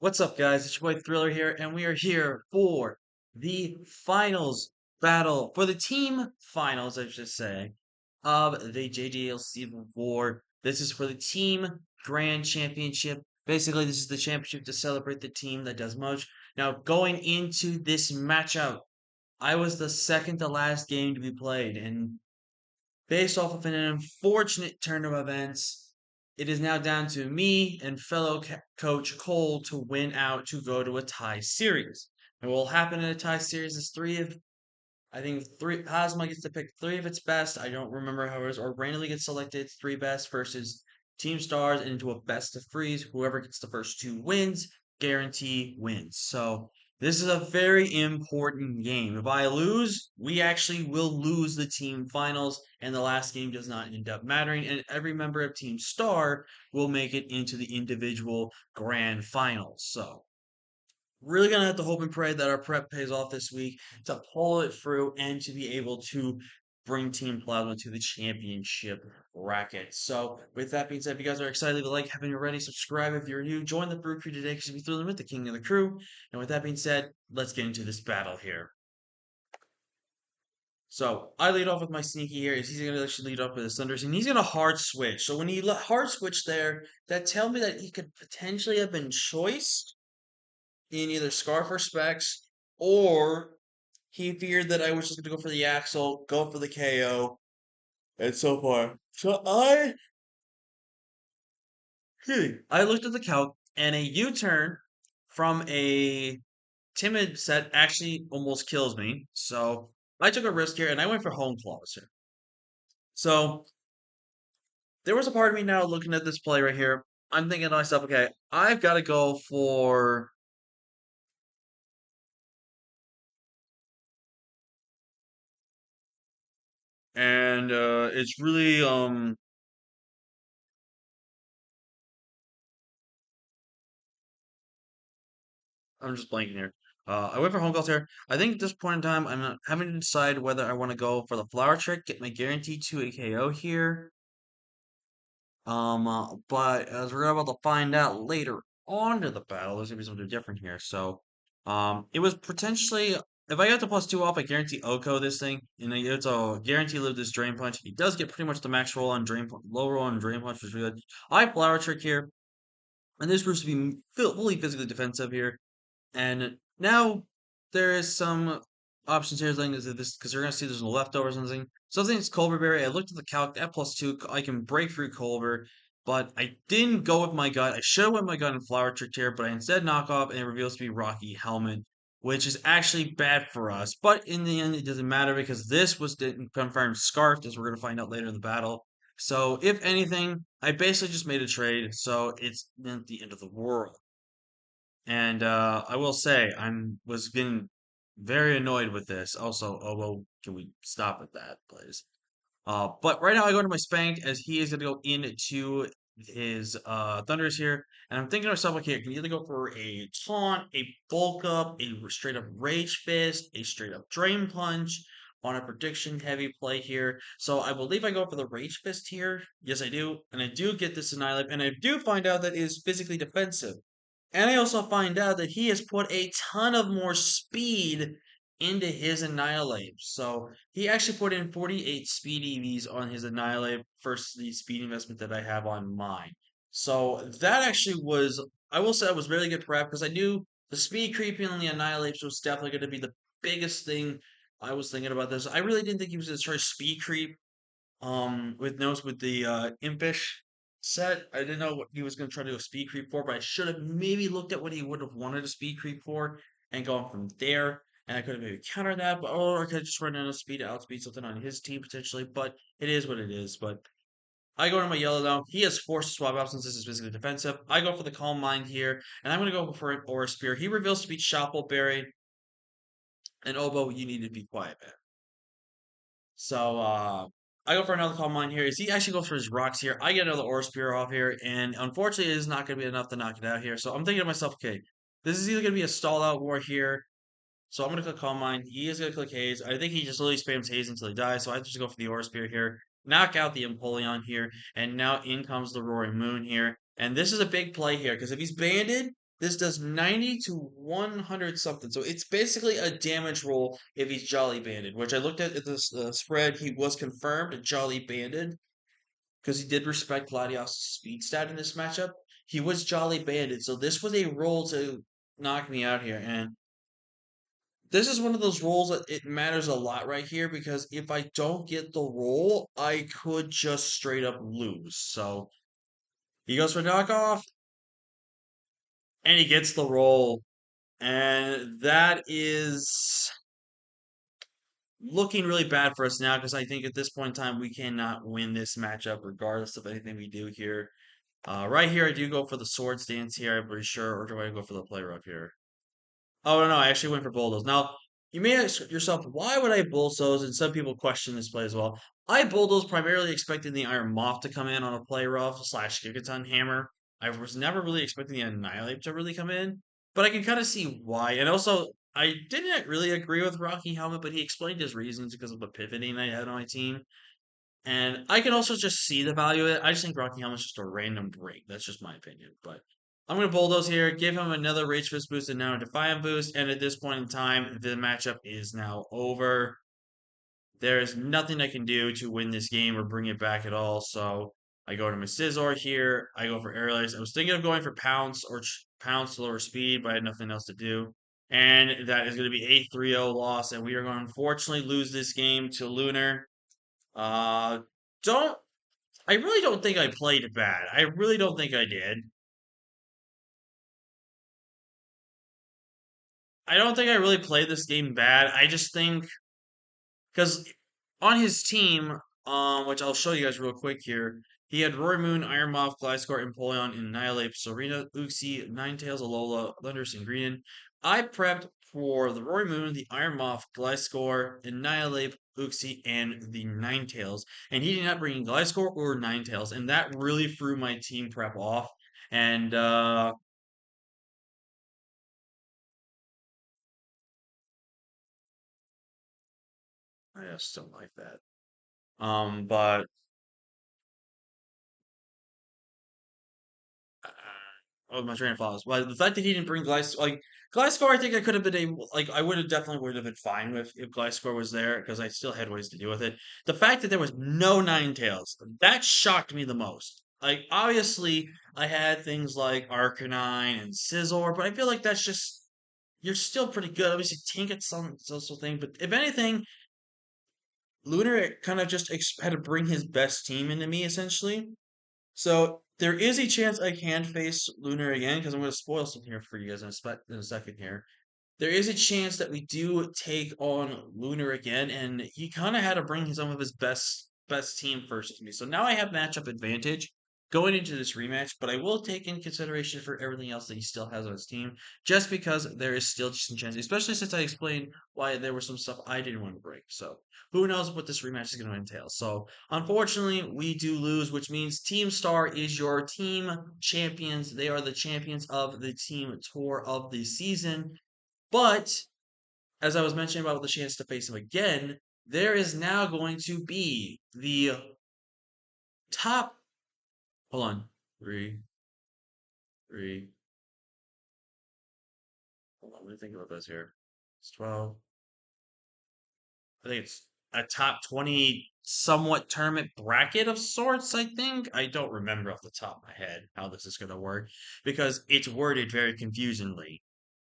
What's up, guys? It's your boy Thriller here, and we are here for the finals battle, for the team finals, I should say, of the JJDL Season 4. This is for the team grand championship. Basically, this is the championship to celebrate the team that does most. Now, going into this matchup, I was the second to last game to be played, and based off of an unfortunate turn of events, it is now down to me and fellow coach Cole to win out to go to a tie series. And what will happen in a tie series is I think three, Plasma gets to pick three of its best. I don't remember how it is, or randomly gets selected three best versus Team Stars into a best of threes. Whoever gets the first two wins, guarantee wins. So this is a very important game. If I lose, we actually will lose the team finals, and the last game does not end up mattering. And every member of Team Star will make it into the individual grand finals. So really gonna have to hope and pray that our prep pays off this week to pull it through and to be able to bring Team Plasma to the championship bracket. So, with that being said, if you guys are excited, leave a like, haven't you already, subscribe if you're new, join the brew crew today because you'll be thrilling with the king of the crew. And with that being said, let's get into this battle here. So I lead off with my sneaky here. Is he's going to actually lead off with his Thunders, and he's going to hard switch. So when he hard switch there, that tells me that he could potentially have been choiced in either Scarf or Specs, or he feared that I was just going to go for the Axle, go for the KO, and so far. I looked at the calc, and a U-turn from a timid set actually almost kills me. So I took a risk here, and I went for home claws here. So there was a part of me now looking at this play right here. I'm thinking to myself, okay, I've got to go for. And it's really I'm just blanking here. I went for home calls here. I think at this point in time, I'm not having to decide whether I want to go for the flower trick, get my guarantee to a KO here. But as we're about to find out later on to the battle, there's gonna be something different here. So, it was potentially if I got the +2 off, I guarantee Oko this thing, and it's a guarantee live this drain punch. He does get pretty much the max roll on low roll on drain punch, which is really good. I flower trick here, and this proves to be fully physically defensive here. And now there is some options here like this because you're gonna see there's no leftovers and something. Something's Culver Berry. I looked at the calc at +2. I can break through Culver, but I didn't go with my gut. I should have went with my gut and Flower Trick here, but I instead knock off and it reveals to be Rocky Helmet, which is actually bad for us. But in the end, it doesn't matter because this was didn't confirm Scarfed, as we're gonna find out later in the battle. So if anything, I basically just made a trade, so it's not the end of the world. And I will say, I'm was getting very annoyed with this. Also, oh well, can we stop at that, please? But right now I go into my spank as he is going to go into his Thunders here, and I'm thinking to myself, okay, I can either go for a taunt, a bulk up, a straight up Rage Fist, a straight up Drain Punch on a prediction heavy play here. So I believe I go for the Rage Fist here. Yes, I do, and I do get this Annihilate, and I do find out that it is physically defensive. And I also find out that he has put a ton of more speed into his Annihilate. So he actually put in 48 speed EVs on his Annihilate versus the speed investment that I have on mine. So that actually was, I will say, I was really good prep because I knew the speed creeping on the Annihilates was definitely going to be the biggest thing I was thinking about this. I really didn't think he was going to try speed creep with the impish set. I didn't know what he was going to try to do a speed creep for, but I should have maybe looked at what he would have wanted a speed creep for and gone from there. And I could have maybe countered that, but or I could have just run out of speed to outspeed something on his team potentially. But it is what it is. But I go to my yellow now. He has forced swap out since this is physically defensive. I go for the Calm Mind here, and I'm going to go for an Aura Spear. He reveals to be Shoppleberry, and Obo, you need to be quiet, man. So I go for another Calm Mind here. Is he actually goes for his rocks here? I get another Aura Spear off here, and unfortunately, it is not going to be enough to knock it out here. So I'm thinking to myself, okay, this is either going to be a stall out war here. So I'm going to click Calm Mind. He is going to click Haze. I think he just literally spams Haze until he dies. So I just go for the Aura Spear here, knock out the Empoleon here, and now in comes the Roaring Moon here. And this is a big play here because if he's banded, This does 90 to 100 something. So it's basically a damage roll if he's Jolly Banded, which I looked at the spread. He was confirmed Jolly Banded because he did respect Gladios' speed stat in this matchup. He was Jolly Banded, so this was a roll to knock me out here. And this is one of those rolls that it matters a lot right here because if I don't get the roll, I could just straight up lose. So he goes for knockoff, and he gets the roll. And that is looking really bad for us now because I think at this point in time we cannot win this matchup regardless of anything we do here. Right here, I do go for the sword stance here, I'm pretty sure, or do I go for the play rough here? Oh, no, no, I actually went for bulldoze. Now, you may ask yourself, why would I bulldoze? And some people question this play as well. I bulldoze primarily expecting the Iron Moth to come in on a play rough slash Gigaton Hammer. I was never really expecting the Annihilate to really come in, but I can kind of see why. And also, I didn't really agree with Rocky Helmet, but he explained his reasons because of the pivoting I had on my team. And I can also just see the value of it. I just think Rocky Helmet's just a random break. That's just my opinion. But I'm going to bulldoze here, give him another Rage Fist boost and now a Defiant boost. And at this point in time, the matchup is now over. There is nothing I can do to win this game or bring it back at all. So I go to my Scizor here. I go for Airlace. I was thinking of going for Pounce or Pounce to lower speed, but I had nothing else to do. And that is going to be a 3-0 loss. And we are going to unfortunately lose this game to Lunar. Uh, don't I really don't think I played bad. I really don't think I did. I don't think I really played this game bad. I just think because on his team, which I'll show you guys real quick here, he had Roy Moon, Iron Moth, Gliscor, Empoleon, Annihilate, Serena, Uxie, Ninetales, Alola, Thundurus, and Green. I prepped for the Roy Moon, the Iron Moth, Gliscor, Annihilate, Uxie, and the Ninetales. And he did not bring Gliscor or Ninetales, and that really threw my team prep off. And I just don't like that. But oh, my train of thought. But the fact that he didn't bring Gliscor, I think I could have been able, like, I would have definitely would have been fine with if Gliscor was there because I still had ways to deal with it. The fact that there was no Ninetales, that shocked me the most. Like, obviously, I had things like Arcanine and Scizor, but I feel like that's just you're still pretty good. Obviously, Tinket's some social thing, but if anything, Lunar kind of just had to bring his best team into me essentially. So there is a chance I can face Lunar again because I'm going to spoil something here for you guys in a second here. There is a chance that we do take on Lunar again, and he kind of had to bring some of his best team first to me. So now I have matchup advantage going into this rematch, but I will take in consideration for everything else that he still has on his team, just because there is still just some chance, especially since I explained why there was some stuff I didn't want to break. So who knows what this rematch is going to entail. So unfortunately, we do lose, which means Team Star is your team champions. They are the champions of the team tour of the season. But as I was mentioning about the chance to face him again, there is now going to be the top. Hold on. Three, three. Hold on. Let me think about this here. It's 12. I think it's a top 20 somewhat tournament bracket of sorts, I think. I don't remember off the top of my head how this is going to work because it's worded very confusingly,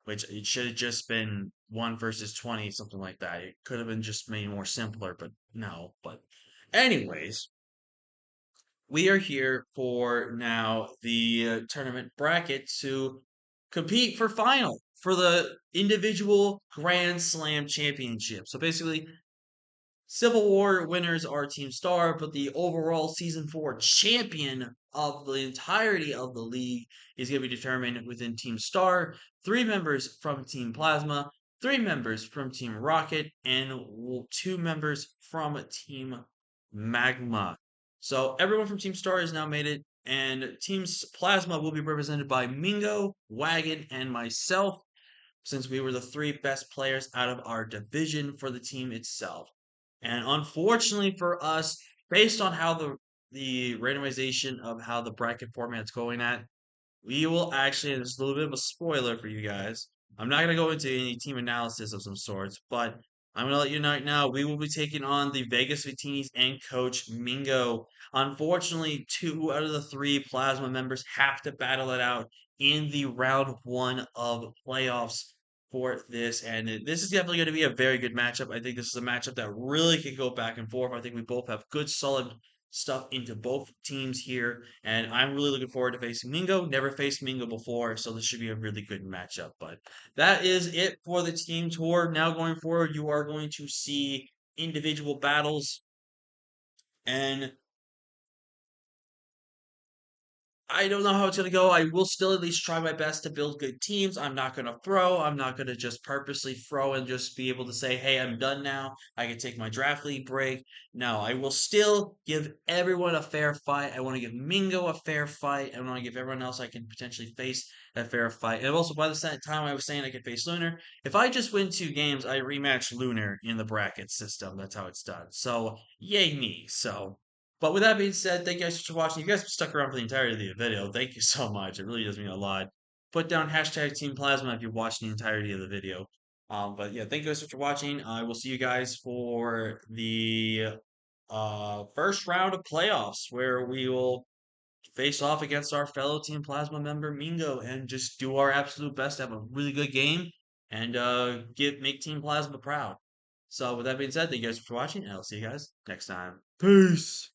which it should have just been 1 versus 20, something like that. It could have been just made more simpler, but no. But, anyways, we are here for now the tournament bracket to compete for final for the individual Grand Slam championship. So basically, Civil War winners are Team Star, but the overall Season 4 champion of the entirety of the league is going to be determined within Team Star. 3 members from Team Plasma, 3 members from Team Rocket, and 2 members from Team Magma. So everyone from Team Star has now made it, and Team Plasma will be represented by Mingo, Wagon, and myself since we were the 3 best players out of our division for the team itself. And unfortunately for us, based on how the randomization of how the bracket format's going at, we will actually, and this is a little bit of a spoiler for you guys. I'm not going to go into any team analysis of some sorts, but I'm going to let you know right now we will be taking on the Vegas Vitinis and Coach Mingo. Unfortunately, two out of the three Plasma members have to battle it out in the round one of playoffs for this. And this is definitely going to be a very good matchup. I think this is a matchup that really can go back and forth. I think we both have good, solid stuff into both teams here. And I'm really looking forward to facing Mingo. Never faced Mingo before, so this should be a really good matchup. But that is it for the team tour. Now going forward, you are going to see individual battles and I don't know how it's going to go. I will still at least try my best to build good teams. I'm not going to throw. I'm not going to just purposely throw and just be able to say, hey, I'm done now. I can take my draft league break. No, I will still give everyone a fair fight. I want to give Mingo a fair fight. I want to give everyone else I can potentially face a fair fight. And also, by the same time I was saying I could face Lunar, if I just win two games, I rematch Lunar in the bracket system. That's how it's done. So, yay me. So. But with that being said, thank you guys for watching. You guys stuck around for the entirety of the video. Thank you so much. It really does mean a lot. Put down hashtag Team Plasma if you're watching the entirety of the video. But yeah, thank you guys for watching. I will see you guys for the first round of playoffs where we will face off against our fellow Team Plasma member Mingo and just do our absolute best to have a really good game and get make Team Plasma proud. So with that being said, thank you guys for watching, and I'll see you guys next time. Peace.